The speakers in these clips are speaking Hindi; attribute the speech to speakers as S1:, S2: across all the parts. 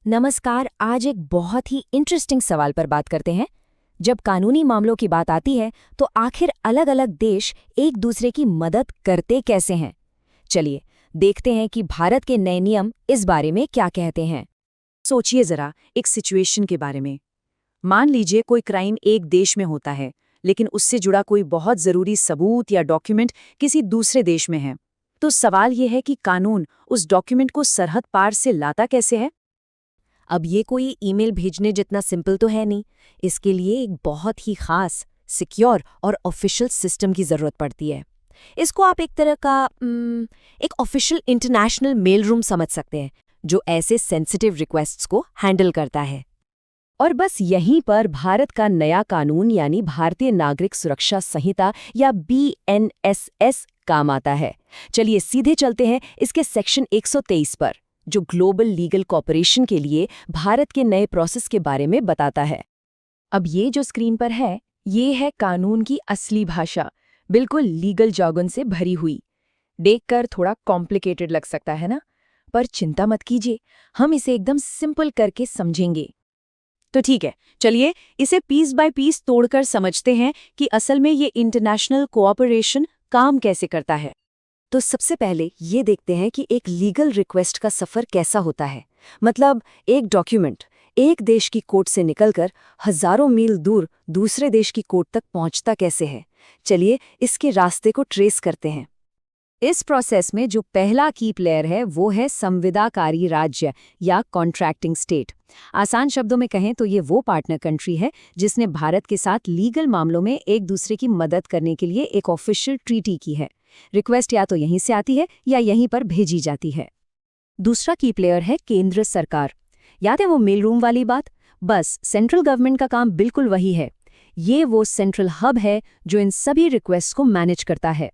S1: नमस्कार। आज एक बहुत ही इंटरेस्टिंग सवाल पर बात करते हैं। जब कानूनी मामलों की बात आती है तो आखिर अलग-अलग देश एक दूसरे की मदद करते कैसे हैं? चलिए देखते हैं कि भारत के नए नियम इस बारे में क्या कहते हैं।
S2: सोचिए जरा एक सिचुएशन के बारे में। मान लीजिए कोई क्राइम एक देश में होता है, लेकिन उससे जुड़ा कोई बहुत जरूरी सबूत या डॉक्यूमेंट किसी दूसरे देश में है। तो सवाल यह है कि कानून उस डॉक्यूमेंट को सरहद पार से लाता कैसे है।
S1: अब ये कोई ईमेल भेजने जितना सिंपल तो है नहीं। इसके लिए एक बहुत ही खास, सिक्योर और ऑफिशियल सिस्टम की ज़रूरत पड़ती है। इसको आप एक तरह का एक ऑफिशियल इंटरनेशनल मेल रूम समझ सकते हैं, जो ऐसे सेंसिटिव रिक्वेस्ट्स को हैंडल करता है।
S2: और बस यहीं पर भारत का नया कानून यानी भारतीय नागरिक सुरक्षा संहिता या BNSS काम आता है। चलिए सीधे चलते हैं इसके सेक्शन 123 पर, जो ग्लोबल लीगल कॉपरेशन के लिए भारत के नए प्रोसेस के बारे में बताता है। अब ये जो स्क्रीन पर है, ये है कानून की असली भाषा, बिल्कुल लीगल jargon से भरी हुई। देखकर थोड़ा कॉम्प्लिकेटेड लग सकता है ना, पर चिंता मत कीजिए, हम इसे एकदम सिंपल करके समझेंगे। तो ठीक है, चलिए इसे पीस बाय पीस तोड़कर समझते हैं कि असल में ये इंटरनेशनल कोऑपरेशन काम कैसे करता है।
S1: तो सबसे पहले ये देखते हैं कि एक लीगल रिक्वेस्ट का सफ़र कैसा होता है। मतलब एक डॉक्यूमेंट एक देश की कोर्ट से निकलकर हजारों मील दूर दूसरे देश की कोर्ट तक पहुंचता कैसे है। चलिए इसके रास्ते को ट्रेस करते हैं। इस प्रोसेस में जो पहला की प्लेयर है वो है संविदाकारी राज्य या कॉन्ट्रैक्टिंग स्टेट। आसान शब्दों में कहें तो ये वो पार्टनर कंट्री है जिसने भारत के साथ लीगल मामलों में एक दूसरे की मदद करने के लिए एक ऑफिशियल ट्रीटी की है। रिक्वेस्ट या तो यहीं से आती है या यहीं पर भेजी जाती है। दूसरा की प्लेयर है केंद्र सरकार। याद है वो मेल रूम वाली बात? बस सेंट्रल गवर्नमेंट का काम बिल्कुल वही है। ये वो सेंट्रल हब है जो इन सभी रिक्वेस्ट को मैनेज करता है।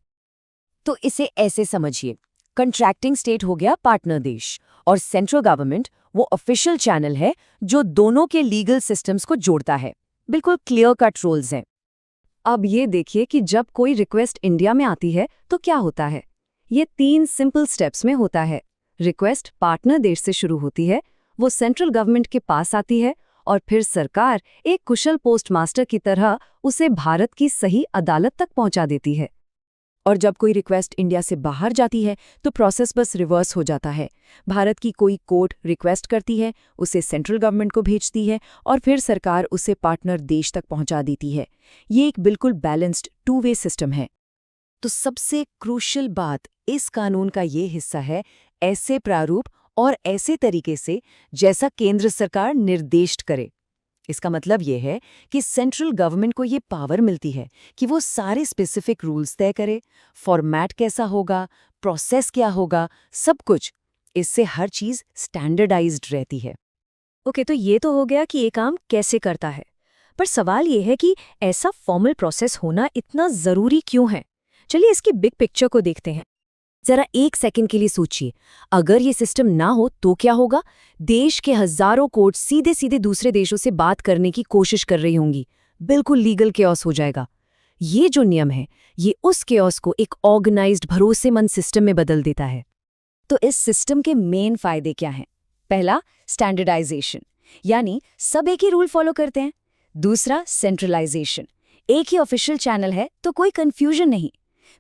S1: तो इसे ऐसे समझिए, कंट्रैक्टिंग स्टेट हो गया पार्टनर देश और सेंट्रल गवर्नमेंट वो ऑफिशियल चैनल है जो दोनों के लीगल सिस्टम्स को जोड़ता है। बिल्कुल क्लियर कट रूल्स हैं। अब ये देखिए कि जब कोई रिक्वेस्ट इंडिया में आती है तो क्या होता है। ये 3 सिंपल स्टेप्स में होता है। रिक्वेस्ट पार्टनर देश से शुरू होती है, वो सेंट्रल गवर्नमेंट के पास आती है और फिर सरकार एक कुशल पोस्टमास्टर की तरह उसे भारत की सही अदालत तक पहुंचा देती है। और जब कोई रिक्वेस्ट इंडिया से बाहर जाती है तो प्रोसेस बस रिवर्स हो जाता है। भारत की कोई कोर्ट रिक्वेस्ट करती है, उसे सेंट्रल गवर्नमेंट को भेजती है और फिर सरकार उसे पार्टनर देश तक पहुंचा देती है। ये एक बिल्कुल बैलेंस्ड 2 वे सिस्टम है। तो सबसे क्रूशियल बात इस कानून का ये हिस्सा है, ऐसे प्रारूप और ऐसे तरीके से जैसा केंद्र सरकार निर्दिष्ट करे। इसका मतलब ये है कि सेंट्रल गवर्नमेंट को ये पावर मिलती है कि वो सारे स्पेसिफिक रूल्स तय करे, फॉर्मेट कैसा होगा, प्रोसेस क्या होगा, सब कुछ। इससे हर चीज़ स्टैंडर्डाइज्ड रहती है। ओके, तो ये तो हो गया कि ये काम कैसे करता है। पर सवाल ये है कि ऐसा फॉर्मल प्रोसेस होना इतना ज़रूरी क्यों है? चलिए इसकी बिग पिक्चर को देखते हैं। जरा एक सेकंड के लिए सोचिए, अगर ये सिस्टम ना हो तो क्या होगा? देश के हजारों कोर्ट सीधे सीधे दूसरे देशों से बात करने की कोशिश कर रही होंगी। बिल्कुल लीगल केओस हो जाएगा। ये जो नियम है, ये उस केओस को एक ऑर्गेनाइज्ड भरोसेमंद सिस्टम में बदल देता है। तो इस सिस्टम के मेन फायदे क्या हैं? पहला, स्टैंडर्डाइजेशन, यानी सब एक ही रूल फॉलो करते हैं। दूसरा, सेंट्रलाइजेशन, एक ही ऑफिशियल चैनल है तो कोई कंफ्यूजन नहीं।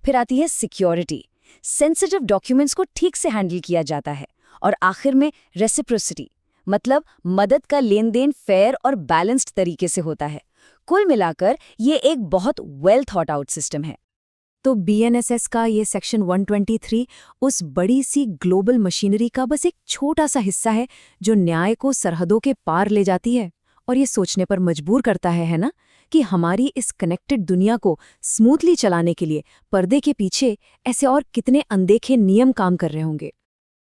S1: फिर आती है सिक्योरिटी, सेंसिटिव डॉक्यूमेंट्स को ठीक से हैंडल किया जाता है। और आखिर में रेसिप्रोसिटी, मतलब मदद का लेन देन फेयर और बैलेंस्ड तरीके से होता है। कुल मिलाकर ये एक बहुत वेल थॉट आउट सिस्टम है। तो BNSS का ये सेक्शन 123 उस बड़ी सी ग्लोबल मशीनरी का बस एक छोटा सा हिस्सा है जो न्याय को सरहदों के पार ले जाती है। और ये सोचने पर मजबूर करता है ना, कि हमारी इस कनेक्टेड दुनिया को स्मूथली चलाने के लिए पर्दे के पीछे ऐसे और कितने अनदेखे नियम काम कर रहे होंगे।